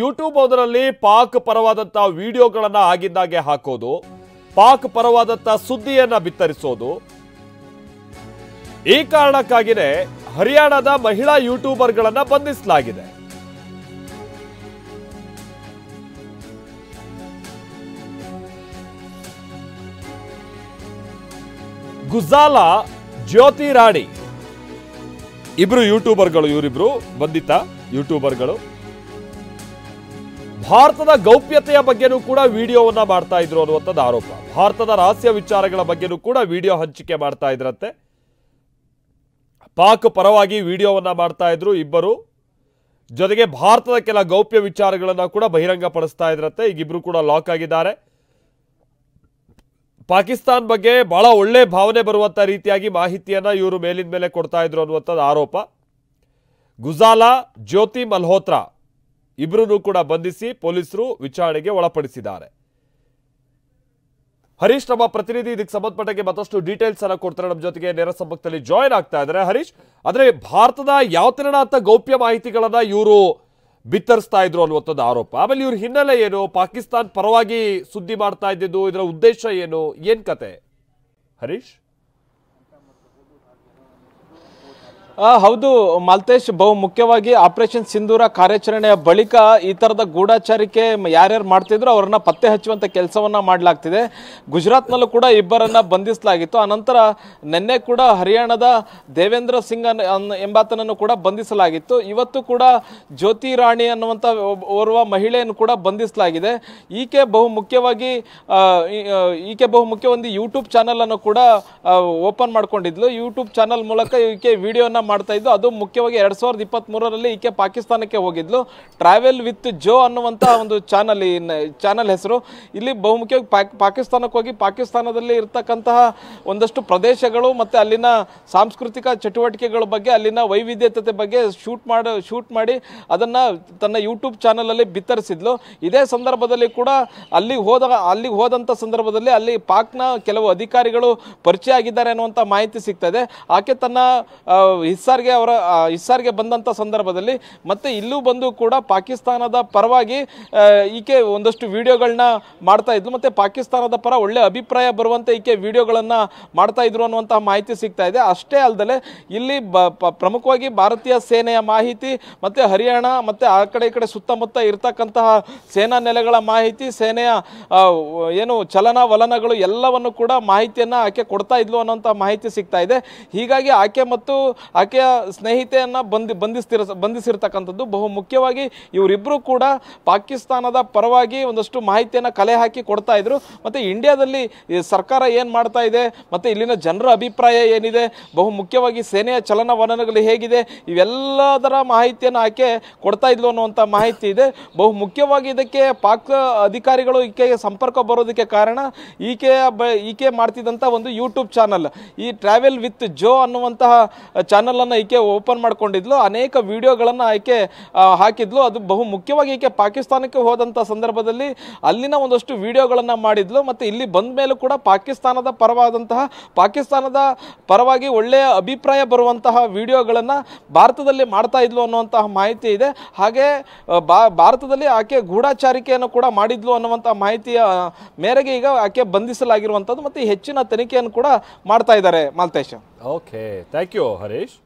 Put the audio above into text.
YouTube ಒಂದರಲ್ಲಿ ಪಾಕ್ ಪರವಾದಂತ ವಿಡಿಯೋಗಳನ್ನ ಆಗಿಂದಾಗೆ ಹಾಕೋದು, ಪಾಕ್ ಪರವಾದಂತ ಸುದ್ದಿಯನ್ನ ಬಿತ್ತರಿಸೋದು. ಈ ಕಾರಣಕ್ಕಾಗಿನೇ ಹರಿಯಾಣದ ಮಹಿಳಾ ಯೂಟ್ಯೂಬರ್ಗಳನ್ನ ಬಂಧಿಸಲಾಗಿದೆ. ಗುಜಾಲಾ, ಜ್ಯೋತಿ ರಾಣಿ ಇಬ್ರು ಯೂಟ್ಯೂಬರ್ಗಳು, ಇವರಿಬ್ರು ಬಂಧಿತ ಯೂಟ್ಯೂಬರ್ಗಳು. ಭಾರತದ ಗೌಪ್ಯತೆಯ ಬಗ್ಗೆನೂ ಕೂಡ ವಿಡಿಯೋವನ್ನ ಮಾಡ್ತಾ ಇದ್ರು ಅನ್ನುವಂಥದ್ದು ಆರೋಪ. ಭಾರತದ ರಹಸ್ಯ ವಿಚಾರಗಳ ಬಗ್ಗೆನೂ ಕೂಡ ವಿಡಿಯೋ ಹಂಚಿಕೆ ಮಾಡ್ತಾ ಇದ್ರಂತೆ. ಪಾಕ್ ಪರವಾಗಿ ವಿಡಿಯೋವನ್ನ ಮಾಡ್ತಾ ಇದ್ರು ಇಬ್ಬರು. ಜೊತೆಗೆ ಭಾರತದ ಕೆಲ ಗೌಪ್ಯ ವಿಚಾರಗಳನ್ನ ಕೂಡ ಬಹಿರಂಗಪಡಿಸ್ತಾ ಇದ್ರಂತೆ. ಈಗಿಬ್ರು ಕೂಡ ಲಾಕ್ ಆಗಿದ್ದಾರೆ. ಪಾಕಿಸ್ತಾನ್ ಬಗ್ಗೆ ಬಹಳ ಒಳ್ಳೆ ಭಾವನೆ ಬರುವಂತ ರೀತಿಯಾಗಿ ಮಾಹಿತಿಯನ್ನ ಇವರು ಮೇಲಿನ ಮೇಲೆ ಕೊಡ್ತಾ ಇದ್ರು ಅನ್ನುವಂಥದ್ದು ಆರೋಪ. ಗುಜಾಲಾ, ಜ್ಯೋತಿ ಮಲ್ಹೋತ್ರಾ ಇಬ್ಬರನ್ನು ಕೂಡ ಬಂಧಿಸಿ ಪೊಲೀಸರು ವಿಚಾರಣೆಗೆ ಒಳಪಡಿಸಿದ್ದಾರೆ. ಹರೀಶ್ ನಮ್ಮ ಪ್ರತಿನಿಧಿ ಇದಕ್ಕೆ ಸಂಬಂಧಪಟ್ಟಂಗೆ ಮತ್ತಷ್ಟು ಡೀಟೇಲ್ಸ್ ಅನ್ನ ಕೊಡ್ತಾರೆ. ನಮ್ಮ ಜೊತೆಗೆ ನೇರ ಸಂಪರ್ಕದಲ್ಲಿ ಜಾಯಿನ್ ಆಗ್ತಾ ಇದ್ದಾರೆ. ಹರೀಶ್, ಆದ್ರೆ ಭಾರತದ ಯಾವ ತೆರನಾದ ಗೌಪ್ಯ ಮಾಹಿತಿಗಳನ್ನ ಇವರು ಬಿತ್ತರಿಸ್ತಾ ಇದ್ರು ಅನ್ನುವಂಥದ್ದು ಆರೋಪ. ಆಮೇಲೆ ಇವ್ರ ಹಿನ್ನೆಲೆ ಏನು, ಪಾಕಿಸ್ತಾನ್ ಪರವಾಗಿ ಸುದ್ದಿ ಮಾಡ್ತಾ ಇದ್ದಿದ್ದು, ಇದರ ಉದ್ದೇಶ ಏನು, ಏನ್ ಕತೆ ಹರೀಶ್? ಹೌದು ಮಾಲ್ತೇಶ್, ಬಹು ಮುಖ್ಯವಾಗಿ ಆಪರೇಷನ್ ಸಿಂಧೂರ ಕಾರ್ಯಾಚರಣೆಯ ಬಳಿಕ ಈ ತರದ ಗೂಢಚಾರಿಕೆ ಯಾರ್ಯಾರು ಮಾಡ್ತಿದ್ರು ಅವರನ್ನ ಪತ್ತೆ ಹಚ್ಚುವಂತ ಕೆಲಸವನ್ನ ಮಾಡಲಾಗ್ತಿದೆ. ಗುಜರಾತ್ನಲ್ಲೂ ಕೂಡ ಇಬ್ಬರನ್ನ ಬಂಧಿಸಲಾಗಿತ್ತು. ಅನಂತರ ನಿನ್ನೆ ಕೂಡ ಹರಿಯಾಣದ ದೇವೇಂದ್ರ ಸಿಂಗ್ ಎಂಬಾತನನ್ನು ಕೂಡ ಬಂಧಿಸಲಾಗಿತ್ತು. ಇವತ್ತು ಕೂಡ ಜ್ಯೋತಿ ರಾಣಿ ಅನ್ನುವಂಥ ಓರ್ವ ಮಹಿಳೆಯನ್ನು ಕೂಡ ಬಂಧಿಸಲಾಗಿದೆ. ಈಕೆ ಬಹು ಮುಖ್ಯವಾಗಿ ಒಂದು ಯೂಟ್ಯೂಬ್ ಚಾನಲ್ ಅನ್ನು ಕೂಡ ಓಪನ್ ಮಾಡ್ಕೊಂಡಿದ್ಲು. ಯೂಟ್ಯೂಬ್ ಚಾನಲ್ ಮೂಲಕ ಈಕೆ ವಿಡಿಯೋನ ಮಾಡ್ತಾ ಇದ್ದು. ಅದು ಮುಖ್ಯವಾಗಿ 2023ರಲ್ಲಿ ಈಕೆ ಪಾಕಿಸ್ತಾನಕ್ಕೆ ಹೋಗಿದ್ಲು. ಟ್ರಾವೆಲ್ ವಿತ್ ಜೋ ಅನ್ನುವಂತಹ ಒಂದು ಚಾನಲ್ ಹೆಸರು. ಇಲ್ಲಿ ಬಹುಮುಖ್ಯವಾಗಿ ಪಾಕಿಸ್ತಾನಕ್ಕೆ ಹೋಗಿ ಪಾಕಿಸ್ತಾನದಲ್ಲಿ ಇರ್ತಕ್ಕಂತಹ ಒಂದಷ್ಟು ಪ್ರದೇಶಗಳು ಮತ್ತೆ ಅಲ್ಲಿನ ಸಾಂಸ್ಕೃತಿಕ ಚಟುವಟಿಕೆಗಳ ಬಗ್ಗೆ, ಅಲ್ಲಿನ ವೈವಿಧ್ಯತೆ ಬಗ್ಗೆ ಶೂಟ್ ಮಾಡಿ ಅದನ್ನ ತನ್ನ ಯೂಟ್ಯೂಬ್ ಚಾನಲ್ ಅಲ್ಲಿ ಬಿತ್ತರಿಸಿದ್ಲು. ಇದೇ ಸಂದರ್ಭದಲ್ಲಿ ಕೂಡ ಅಲ್ಲಿಗೆ ಹೋದಂತ ಸಂದರ್ಭದಲ್ಲಿ ಅಲ್ಲಿ ಪಾಕ್ನ ಕೆಲವು ಅಧಿಕಾರಿಗಳು ಪರಿಚಯ ಆಗಿದ್ದಾರೆ ಅನ್ನುವಂತ ಮಾಹಿತಿ ಸಿಗ್ತಾ ಇದೆ. ಆಕೆ ತನ್ನ ಹಿಸ್ಸಾರ್ಗೆ ಬಂದಂತ ಸಂದರ್ಭದಲ್ಲಿ ಮತ್ತೆ ಇಲ್ಲೂ ಬಂದು ಕೂಡ ಪಾಕಿಸ್ತಾನದ ಪರವಾಗಿ ಈಕೆ ಒಂದಷ್ಟು ವಿಡಿಯೋಗಳನ್ನ ಮಾಡ್ತಾ ಇದ್ಲು. ಮತ್ತೆ ಪಾಕಿಸ್ತಾನದ ಪರ ಒಳ್ಳೆ ಅಭಿಪ್ರಾಯ ಬರುವಂತೆ ಈಕೆ ವಿಡಿಯೋಗಳನ್ನ ಮಾಡ್ತಾ ಇದ್ರು ಅನ್ನುವಂತಹ ಮಾಹಿತಿ ಸಿಗ್ತಾ ಇದೆ. ಅಷ್ಟೇ ಅಲ್ಲದೆ ಇಲ್ಲಿ ಪ್ರಮುಖವಾಗಿ ಭಾರತೀಯ ಸೇನೆಯ ಮಾಹಿತಿ ಮತ್ತೆ ಹರಿಯಾಣ ಮತ್ತೆ ಆ ಕಡೆ ಈ ಕಡೆ ಸುತ್ತಮುತ್ತ ಇರ್ತಕ್ಕಂತಹ ಸೇನಾ ನೆಲೆಗಳ ಮಾಹಿತಿ, ಸೇನೆಯ ಏನು ಚಲನವಲನಗಳು ಎಲ್ಲವನ್ನು ಕೂಡ ಮಾಹಿತಿಯನ್ನ ಆಕೆ ಕೊಡ್ತಾ ಇದ್ಲು ಅನ್ನುವಂತಹ ಮಾಹಿತಿ ಸಿಗ್ತಾ ಇದೆ. ಹೀಗಾಗಿ ಆಕೆ ಮತ್ತು ಆಕೆಯ ಸ್ನೇಹಿತೆಯನ್ನ ಬಂಧಿಸಿರ್ತಕ್ಕಂಥದ್ದು. ಬಹು ಮುಖ್ಯವಾಗಿ ಇವರಿಬ್ಬರು ಕೂಡ ಪಾಕಿಸ್ತಾನದ ಪರವಾಗಿ ಒಂದಷ್ಟು ಮಾಹಿತಿಯನ್ನ ಕಲೆ ಹಾಕಿ ಕೊಡ್ತಾ ಇದ್ರು. ಮತ್ತೆ ಇಂಡಿಯಾದಲ್ಲಿ ಸರ್ಕಾರ ಏನ್ ಮಾಡ್ತಾ ಇದೆ, ಮತ್ತೆ ಇಲ್ಲಿನ ಜನರ ಅಭಿಪ್ರಾಯ ಏನಿದೆ, ಬಹು ಮುಖ್ಯವಾಗಿ ಸೇನೆಯ ಚಲನವಲನಗಳು ಹೇಗಿದೆ, ಇವೆಲ್ಲದರ ಮಾಹಿತಿಯನ್ನು ಆಕೆ ಕೊಡ್ತಾ ಇದ್ಲು ಅನ್ನುವಂಥ ಮಾಹಿತಿ ಇದೆ. ಬಹು ಮುಖ್ಯವಾಗಿ ಇದಕ್ಕೆ ಪಾಕ್ ಅಧಿಕಾರಿಗಳು ಈಕೆಗೆ ಸಂಪರ್ಕ ಬರೋದಕ್ಕೆ ಕಾರಣ ಈಕೆ ಮಾಡ್ತಿದ್ದಂಥ ಒಂದು ಯೂಟ್ಯೂಬ್ ಚಾನಲ್, ಈ ಟ್ರಾವೆಲ್ ವಿತ್ ಜೋ ಅನ್ನುವಂತಹ ಚಾನಲ್ ಅನ್ನ ಈಕೆ ಓಪನ್ ಮಾಡ್ಕೊಂಡಿದ್ಲು. ಅನೇಕ ವಿಡಿಯೋಗಳನ್ನ ಆಕೆ ಹಾಕಿದ್ಲು. ಅದು ಬಹು ಮುಖ್ಯವಾಗಿ ಈಕೆ ಪಾಕಿಸ್ತಾನಕ್ಕೆ ಹೋದಂತ ಸಂದರ್ಭದಲ್ಲಿ ಅಲ್ಲಿನ ಒಂದಷ್ಟು ವಿಡಿಯೋಗಳನ್ನ ಮಾಡಿದ್ಲು. ಮತ್ತೆ ಇಲ್ಲಿ ಬಂದ ಮೇಲೂ ಕೂಡ ಪಾಕಿಸ್ತಾನದ ಪರವಾಗಿ ಒಳ್ಳೆಯ ಅಭಿಪ್ರಾಯ ಬರುವಂತಹ ವಿಡಿಯೋಗಳನ್ನ ಭಾರತದಲ್ಲಿ ಮಾಡ್ತಾ ಇದ್ಲು ಅನ್ನುವಂತಹ ಮಾಹಿತಿ ಇದೆ. ಹಾಗೆ ಭಾರತದಲ್ಲಿ ಆಕೆ ಗೂಢಚಾರಿಕೆಯನ್ನು ಕೂಡ ಮಾಡಿದ್ಲು ಅನ್ನುವಂತಹ ಮಾಹಿತಿಯ ಮೇರೆಗೆ ಈಗ ಆಕೆ ಬಂಧಿಸಲಾಗಿರುವಂತದ್ದು. ಮತ್ತೆ ಹೆಚ್ಚಿನ ತನಿಖೆಯನ್ನು ಕೂಡ ಮಾಡ್ತಾ ಇದ್ದಾರೆ Maltesh. Okay, thank you Harish.